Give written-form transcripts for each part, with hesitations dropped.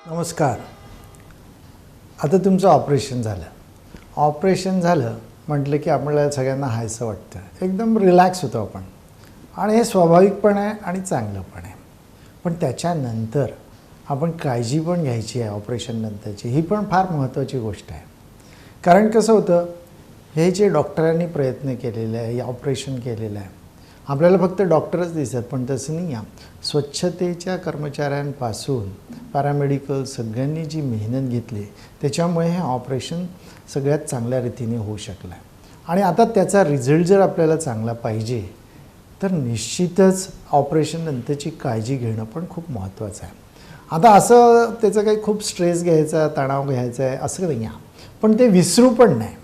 नमस्कार. आता तुमचं ऑपरेशन झालं म्हटलं की आपल्याला सगळ्यांना हायसं वाटतं, एकदम रिलॅक्स होतो आपण, आणि हे स्वाभाविक पण आहे आणि चांगलं पण आहे. पण त्याच्यानंतर आपण काळजी पण घ्यायची आहे. ऑपरेशन नंतरची ही पण फार महत्त्वाची गोष्ट आहे. कारण कसं होतं, हे जे डॉक्टरांनी प्रयत्न केलेले आहे, हे ऑपरेशन केलेलं आहे, आपल्याला फक्त डॉक्टरच दिसत, पण तसं नाही आहे. स्वच्छतेच्या कर्मचाऱ्यांपासून पॅरामेडिकल सगळ्यांनी जी मेहनत घेतली त्याच्यामुळे हे ऑपरेशन सगळ्यात चांगल्या रीतीने होऊ शकलं आहे. आणि आता त्याचा रिझल्ट जर आपल्याला चांगला पाहिजे तर निश्चितच ऑपरेशन नंतरची काळजी घेणं पण खूप महत्त्वाचं आहे. आता असं त्याचं काही खूप स्ट्रेस घ्यायचा, तणाव घ्यायचा आहे असं नाही आहे, पण ते विसरू पण नाही.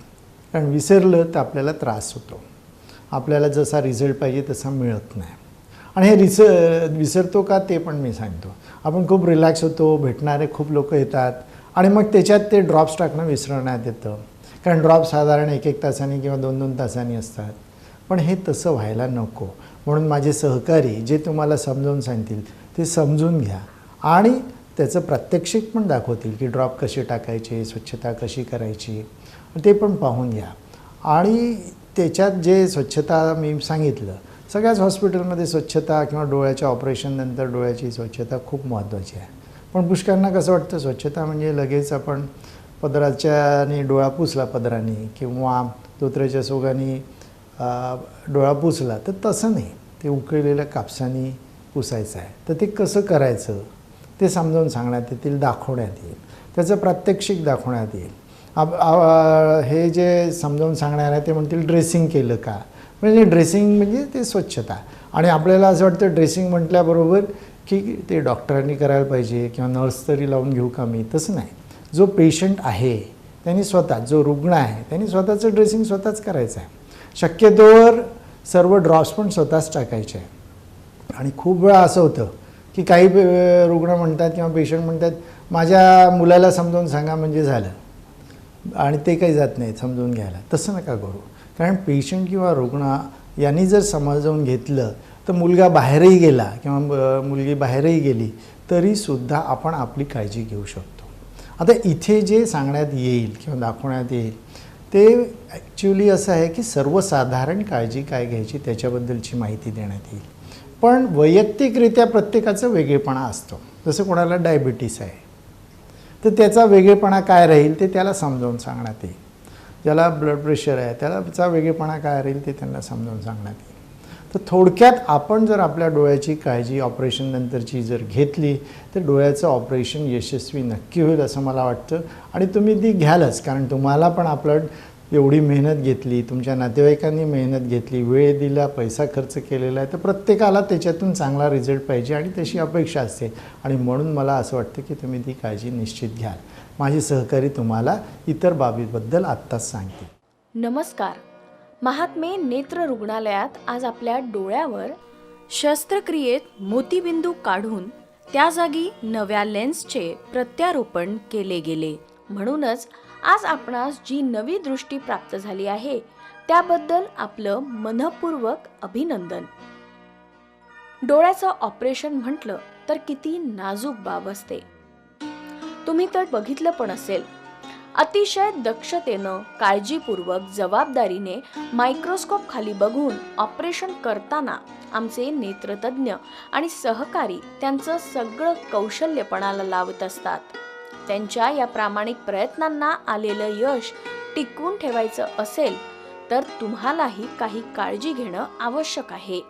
कारण विसरलं तर आपल्याला त्रास होतो, आपल्याला जसा रिझल्ट पाहिजे तसा मिळत नाही. आणि हे विसरतो का ते पण मी सांगतो. आपण खूप रिलॅक्स होतो, भेटणारे खूप लोक येतात आणि मग त्याच्यात ते ड्रॉप्स टाकणं विसरण्यात येतं. कारण ड्रॉप्स साधारण 1-1 तासांनी किंवा 2-2 तासांनी असतात. पण हे तसं व्हायला नको. म्हणून माझे सहकारी जे तुम्हाला समजावून सांगतील ते समजून घ्या आणि त्याचं प्रात्यक्षिक पण दाखवतील की ड्रॉप कसे टाकायचे, स्वच्छता कशी करायची ते पण पाहून घ्या. आणि त्याच्यात जे स्वच्छता मी सांगितलं, सगळ्याच हॉस्पिटलमध्ये स्वच्छता किंवा डोळ्याच्या ऑपरेशननंतर डोळ्याची स्वच्छता खूप महत्त्वाची आहे. पण पुष्कळांना कसं वाटतं स्वच्छता म्हणजे लगेच आपण पदराच्याने डोळा पुसला पदराने किंवा धोत्र्याच्या सोगाने डोळा पुसला, तर तसं नाही. ते उकळलेल्या कापसाने पुसायचं आहे. तर ते कसं करायचं ते समजावून सांगण्यात येतील, दाखवण्यात येईल, त्याचं प्रात्यक्षिक दाखवण्यात येईल. हे जे समजावून सांगणार आहे ते म्हणतील ड्रेसिंग केलं का, म्हणजे ड्रेसिंग म्हणजे ते स्वच्छता. आणि आपल्याला असं वाटतं ड्रेसिंग म्हटल्याबरोबर की ते डॉक्टरांनी करायला पाहिजे किंवा नर्स तरी लावून घेऊ का मी, तसं नाही. जो पेशंट आहे त्यांनी स्वतः, जो रुग्ण आहे त्यांनी स्वतःचं ड्रेसिंग स्वतःच करायचं आहे. शक्यतोवर सर्व ड्रॉप्स पण स्वतःच टाकायचे आहे. आणि खूप वेळा असं होतं की काही रुग्ण म्हणतात किंवा पेशंट म्हणतात माझ्या मुलाला समजावून सांगा म्हणजे झालं, आणि ते काही जात नाही समजून घ्यायला. तसं नका करू. कारण पेशंट किंवा रुग्ण यांनी जर समजावून घेतलं तर मुलगा बाहेरही गेला किंवा मुलगी बाहेरही गेली तरीसुद्धा आपण आपली काळजी घेऊ शकतो. आता इथे जे सांगण्यात येईल किंवा दाखवण्यात येईल ते ॲक्च्युली असं आहे की सर्वसाधारण काळजी काय घ्यायची त्याच्याबद्दलची माहिती देण्यात येईल. पण वैयक्तिकरित्या प्रत्येकाचं वेगळेपणा असतो. जसं कोणाला डायबिटीस आहे तर त्याचा वेगळेपणा काय राहील ते त्याला समजावून सांगण्यात येईल. ज्याला ब्लड प्रेशर आहे त्याचा वेगळेपणा काय राहील ते त्यांना समजावून सांगण्यात येईल. तर थोडक्यात आपण जर आपल्या डोळ्याची काळजी ऑपरेशन नंतरची जर घेतली तर डोळ्याचं ऑपरेशन यशस्वी नक्की होईल असं मला वाटतं. आणि तुम्ही ती घ्यालच, कारण तुम्हाला पण आपलं एवढी मेहनत घेतली, तुमच्या नातेवाईकांनी मेहनत घेतली, वेळ दिला, पैसा खर्च केलेला आहे, तर प्रत्येकाला त्याच्यातून चांगला रिझल्ट पाहिजे आणि तशी अपेक्षा असते. आणि म्हणून मला असं वाटतं की तुम्ही ती काळजी निश्चित घ्याल. माझे सहकारी तुम्हाला इतर बाबीबद्दल आत्ताच सांगतील. नमस्कार. महात्मे नेत्र रुग्णालयात आज आपल्या डोळ्यावर शस्त्रक्रियेत मोतीबिंदू काढून त्या जागी नव्या लेन्सचे प्रत्यारोपण केले गेले. म्हणूनच आज आपणास जी नवी दृष्टी प्राप्त झाली आहे त्याबद्दल आपलं मनःपूर्वक अभिनंदन. डोळ्याचं ऑपरेशन म्हटलं तर किती नाजूक बाब असते. तुम्ही तर बघितलं पण असेल. अतिशय दक्षतेनं, काळजीपूर्वक, जबाबदारीने मायक्रोस्कोप खाली बघून ऑपरेशन करताना आमचे नेत्रतज्ञ आणि सहकारी त्यांचं सगळं कौशल्यपणाला लावत असतात. त्यांच्या या प्रामाणिक प्रयत्नांना आलेलं यश टिकवून ठेवायचं असेल तर तुम्हालाही काही काळजी घेणं आवश्यक आहे.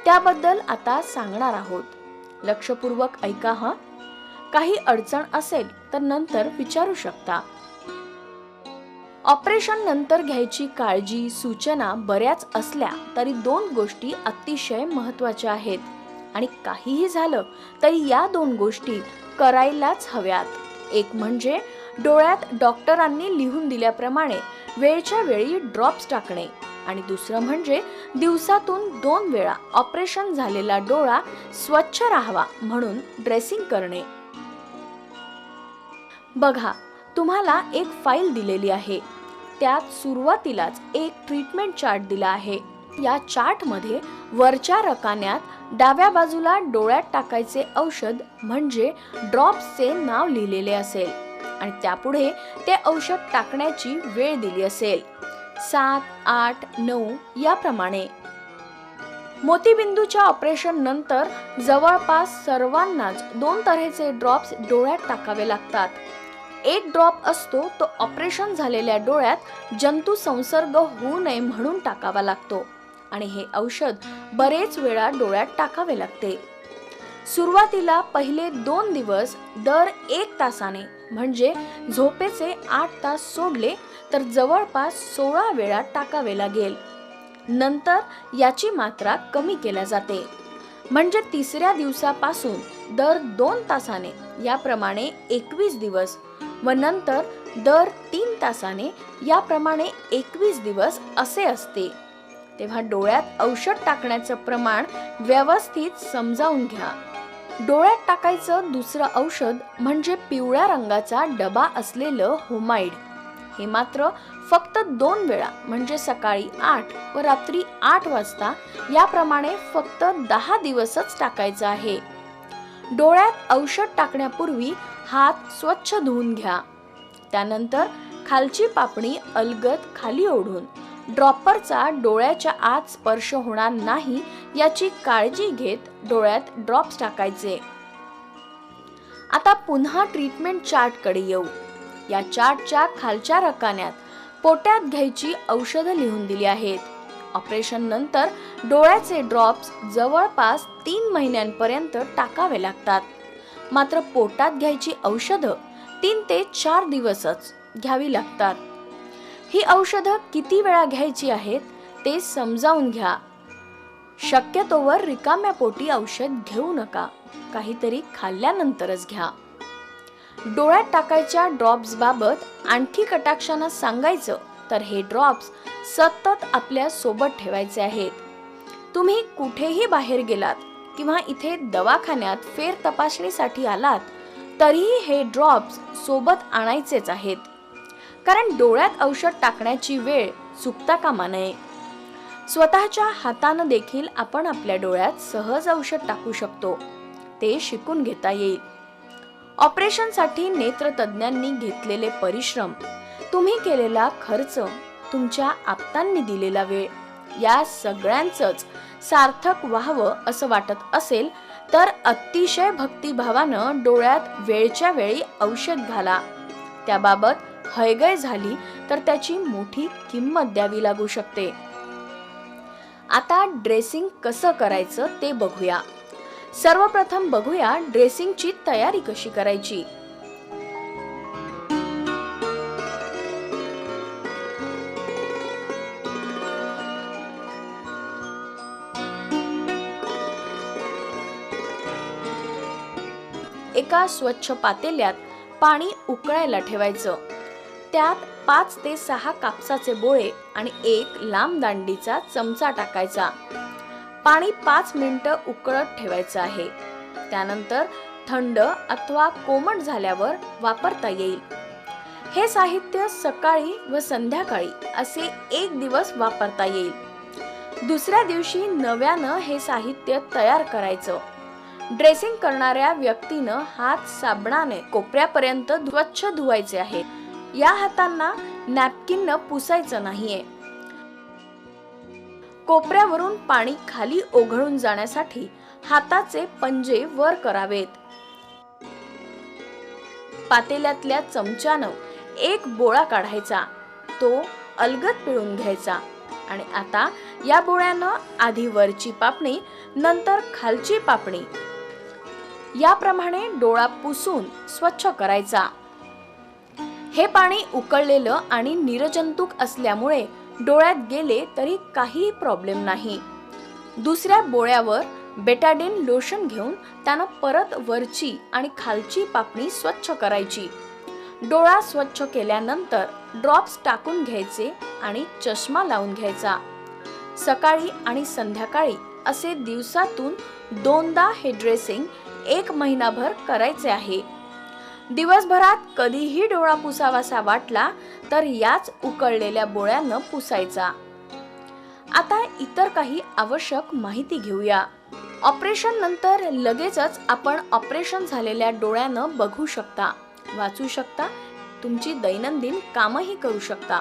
त्याबद्दल आता सांगणार आहोत. लक्षपूर्वक ऐका हं. काही अडचण असेल तर नंतर विचारू शकता. ऑपरेशन नंतर घ्यायची काळजी, सूचना बऱ्याच असल्या तरी 2 गोष्टी अतिशय महत्त्वाच्या आहेत. आणि काहीही झालं तरी या 2 गोष्टी करायलाच हव्यात. एक म्हणजे डोळ्यात डॉक्टरांनी लिहून दिल्याप्रमाणे वेळच्या वेळी ड्रॉप्स टाकणे, आणि दुसरं म्हणजे दिवसातून 2 वेळा ऑपरेशन झालेला डोळा स्वच्छ राहावा म्हणून ड्रेसिंग करणे. बघा, तुम्हाला एक फाईल दिलेली आहे. त्यात सुरुवातीलाच एक ट्रीटमेंट चार्ट दिला आहे. या चार्टमध्ये वरच्या रकान्यात डाव्या बाजूला डोळ्यात टाकायचे औषध म्हणजे ड्रॉप्सचे नाव लिहिलेले असेल आणि त्यापुढे ते औषध टाकण्याची वेळ दिली असेल, 7, 8, 9 याप्रमाणे. मोतीबिंदूच्या ऑपरेशन नंतर जवळपास सर्वांनाच 2 तऱ्हेचे ड्रॉप्स डोळ्यात टाकावे लागतात. एक ड्रॉप असतो तो ऑपरेशन झालेल्या डोळ्यात जंतू संसर्ग होऊ नये म्हणून टाकावा लागतो आणि हे औषध बरेच वेळा डोळ्यात टाकावे लागते. सुरुवातीला पहिले 2 दिवस दर 1 तासाने म्हणजे झोपेचे 8 तास सोडले तर जवळपास 16 वेळा टाकावे लागेल. नंतर याची मात्रा कमी केल्या जाते म्हणजे 3ऱ्या दिवसापासून दर 2 तासाने याप्रमाणे 21 दिवस व नंतर दर 3 तासाने याप्रमाणे 21 दिवस असे असते. तेव्हा डोळ्यात औषध टाकण्याचं प्रमाण व्यवस्थित समजावून घ्या. डोळ्यात टाकायचं दुसरं औषध म्हणजे पिवळ्या रंगाचा डबा असलेलं होमाइड. हे मात्र फक्त 2 वेळा म्हणजे सकाळी 8 व रात्री 8 वाजता याप्रमाणे फक्त 10 दिवसच टाकायचं आहे. डोळ्यात औषध टाकण्यापूर्वी हात स्वच्छ धुवून घ्या. त्यानंतर खालची पापणी अलगद खाली ओढून ड्रॉपरचा डोळ्याच्या आत स्पर्श होणार नाही याची काळजी घेत डोळ्यात ड्रॉप्स टाकायचे. आता पुन्हा ट्रीटमेंट चार्टकडे येऊ. या चार्टच्या खालच्या रकान्यात पोटात घ्यायची औषधं लिहून दिली आहेत. ऑपरेशन नंतर डोळ्याचे ड्रॉप्स जवळपास 3 महिन्यांपर्यंत टाकावे लागतात. मात्र पोटात घ्यायची औषधं 3 ते 4 दिवसच घ्यावी लागतात. ही औषधं किती वेळा घ्यायची आहेत ते समजावून घ्या. शक्यतोवर रिकाम्या पोटी औषध घेऊ नका, काहीतरी खाल्ल्यानंतरच घ्या. डोळ्यात टाकायच्या ड्रॉप्स बाबत आणखी कटाक्षानं सांगायचं तर हे ड्रॉप्स सतत आपल्या सोबत ठेवायचे आहेत. तुम्ही कुठेही बाहेर गेलात किंवा इथे दवाखान्यात फेर तपासणीसाठी आलात तरीही हे ड्रॉप्स सोबत आणायचेच आहेत, कारण डोळ्यात औषध टाकण्याची वेळ चुकता कामा नये. स्वतःच्या हातानं देखील आपण आपल्या डोळ्यात सहज औषध टाकू शकतो. ते शिकून घेता येईल. ऑपरेशनसाठी नेत्रतज्ञांनी घेतलेले परिश्रम, तुम्ही केलेला खर्च, तुमच्या आप्तांनी दिलेला वेळ या सगळ्यांचंच सार्थक व्हावं असं वाटत असेल तर अतिशय भक्तिभावानं डोळ्यात वेळच्या वेळी औषध घाला. त्याबाबत हयगय झाली तर त्याची मोठी किंमत द्यावी लागू शकते. आता ड्रेसिंग कसं करायचं ते बघूया. सर्वप्रथम बघूया ड्रेसिंगची तयारी कशी करायची. एका स्वच्छ पातेल्यात पाणी उकळायला ठेवायचं. त्यात 5 ते 6 कापसाचे बोळे आणि 1 लांब दांडीचा चमचा टाकायचा. पाणी 5 मिनिटं उकळत ठेवायचं आहे. त्यानंतर थंड अथवा कोमट झाल्यावर वापरता येईल. हे साहित्य सकाळी व संध्याकाळी असे 1 दिवस वापरता येईल. दुसऱ्या दिवशी नव्यानं हे साहित्य तयार करायचं. ड्रेसिंग करणाऱ्या व्यक्तीनं हात साबणाने कोपऱ्यापर्यंत स्वच्छ धुवायचे आहेत. या हातांना नॅपकिननं पुसायचं नाहीये. कोपऱ्यावरून पाणी खाली ओघळून जाण्यासाठी हाताचे पंजे वर करावेत. पातेल्यातल्या चमच्यानं 1 बोळा काढायचा, तो अलगद पिळून घ्यायचा आणि आता या बोळ्यानं आधी वरची पापणी नंतर खालची पापणी याप्रमाणे डोळा पुसून स्वच्छ करायचा. हे पाणी उकळलेलं आणि निर्जंतुक असल्यामुळे डोळ्यात गेले तरी काही प्रॉब्लेम नाही. दुसऱ्या बोळ्यावर बेटाडीन लोशन घेऊन त्यानं परत वरची आणि खालची पापणी स्वच्छ करायची. डोळा स्वच्छ केल्यानंतर ड्रॉप्स टाकून घ्यायचे आणि चष्मा लावून घ्यायचा. सकाळी आणि संध्याकाळी असे दिवसातून 2दा हे ड्रेसिंग 1 महिनाभर करायचे आहे. दिवसभरात कधीही डोळा पुसावासा वाटला तर याच उकळलेल्या बोळ्यानं पुसायचा. आता इतर काही आवश्यक माहिती घेऊया. ऑपरेशन नंतर लगेचच आपण ऑपरेशन झालेल्या डोळ्यानं बघू शकता, वाचू शकता, तुमची दैनंदिन कामही करू शकता.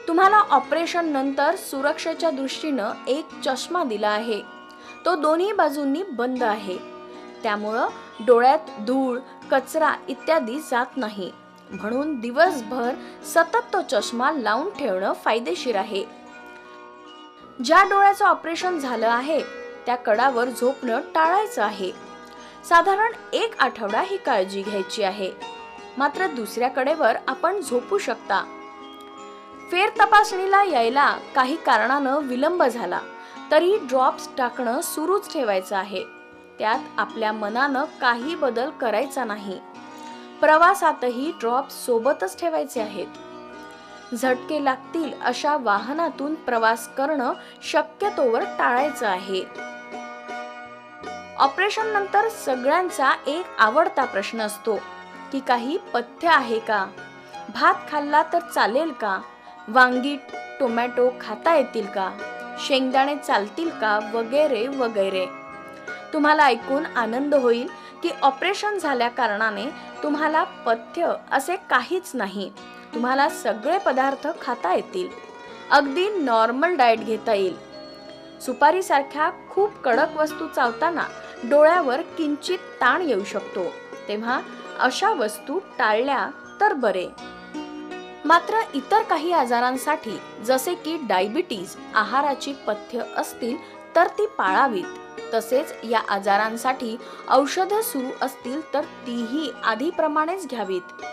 तुम्हाला ऑपरेशन नंतर सुरक्षेच्या दृष्टीनं एक चष्मा दिला आहे. तो दोन्ही बाजूंनी बंद आहे. त्यामुळं डोळ्यात धूळ, कचरा इत्यादी जात नाही. म्हणून दिवसभर सतत तो चष्मा लावून ठेवणं फायदेशीर आहे. ज्या डोळ्याचं ऑपरेशन झालं आहे त्या कडावर झोपणं टाळायचं आहे. साधारण 1 आठवडा ही काळजी घ्यायची आहे. मात्र दुसऱ्या कडेवर आपण झोपू शकता. फेर तपासणीला यायला काही कारणानं विलंब झाला तरी ड्रॉप्स टाकणं सुरूच ठेवायचं आहे. त्यात आपल्या मनानं काही बदल करायचा नाही. प्रवासातही ड्रॉप्स सोबतच ठेवायचे आहेत. झटके लागतील अशा वाहनातून प्रवास करणं शक्यतोवर टाळायचं आहे. ऑपरेशन नंतर सगळ्यांचा एक आवडता प्रश्न असतो की काही पथ्य आहे का, भात खाल्ला तर चालेल का, वांगी टोमॅटो खाता येतील का, शेंगदाणे चालतील का, वगैरे वगैरे. तुम्हाला ऐकून आनंद होईल की ऑपरेशन झाल्या कारणाने तुम्हाला पथ्य असे काहीच नाही. तुम्हाला सगळे पदार्थ खाता येतील. अगदी नॉर्मल डाएट घेता येईल. सुपारी सारख्या खूप कडक वस्तू चावताना डोळ्यावर किंचित ताण येऊ शकतो, तेव्हा अशा वस्तू टाळल्या तर बरे. मात्र इतर काही आजारांसाठी जसे की डायबिटीज आहाराची पथ्य असतील तर ती पाळावीत. तसेच या आजारांसाठी औषधं सुरू असतील तर तीही आधीप्रमाणेच घ्यावीत.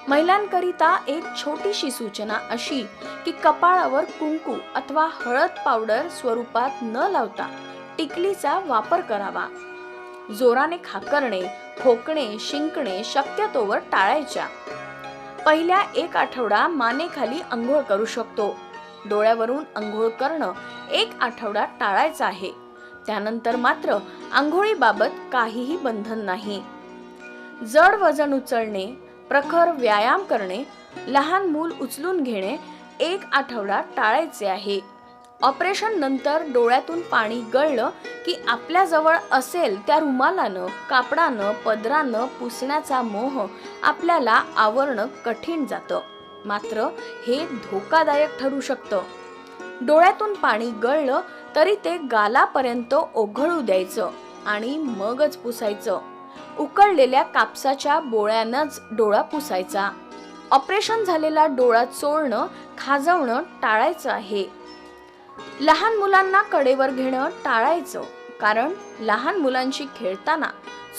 महिलांकरिता एक छोटीशी सूचना अशी की कपाळावर कुंकू अथवा हळद पावडर स्वरूपात न लावता टिकलीचा वापर करावा. जोराने खाकरणे, खोकणे, शिंकणे शक्यतोवर टाळायच्या. पहिल्या 1 आठवडा मानेखाली अंघोळ करू शकतो. डोळ्यावरून अंघोळ करणं 1 आठवडा टाळायचं आहे. त्यानंतर मात्र अंघोळीबाबत काहीही बंधन नाही. जड वजन उचलणे, प्रखर व्यायाम करणे, लहान मूल उचलून घेणे 1 आठवडा टाळायचे आहे. ऑपरेशन नंतर डोळ्यातून पाणी गळलं की आपल्या जवळ असेल त्या रुमालानं, कापडानं, पदरानं पुसण्याचा मोह आपल्याला आवरणं कठीण जातं. मात्र हे धोकादायक ठरू शकतं. डोळ्यातून पाणी गळलं तरी ते गालापर्यंत ओघळू द्यायचं आणि मगच पुसायचं. उकळलेल्या कापसाच्या बोळ्यानंच डोळा पुसायचा. ऑपरेशन झालेला डोळा चोळणं, खाजवणं टाळायचं आहे. लहान मुलांना कडेवर घेणं टाळायचं, कारण लहान मुलांशी खेळताना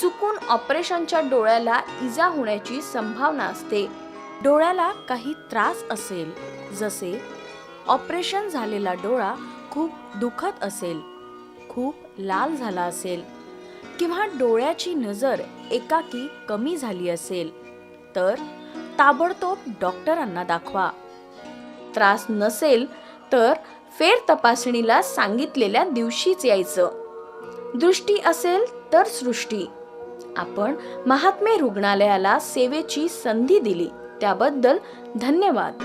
चुकून ऑपरेशनच्या डोळ्याला इजा होण्याची संभावना असते. डोळ्याला काही त्रास असेल, जसे ऑपरेशन झालेला डोळा खूप दुखत असेल, खूप लाल झाला असेल किंवा डोळ्याची नजर एकाकी कमी झाली असेल तर ताबडतोब डॉक्टरांना दाखवा. त्रास नसेल तर फेर तपासणीला सांगितलेल्या दिवशीच यायचं. दृष्टी असेल तर सृष्टी. आपण महात्मे रुग्णालयाला सेवेची संधी दिली त्याबद्दल धन्यवाद.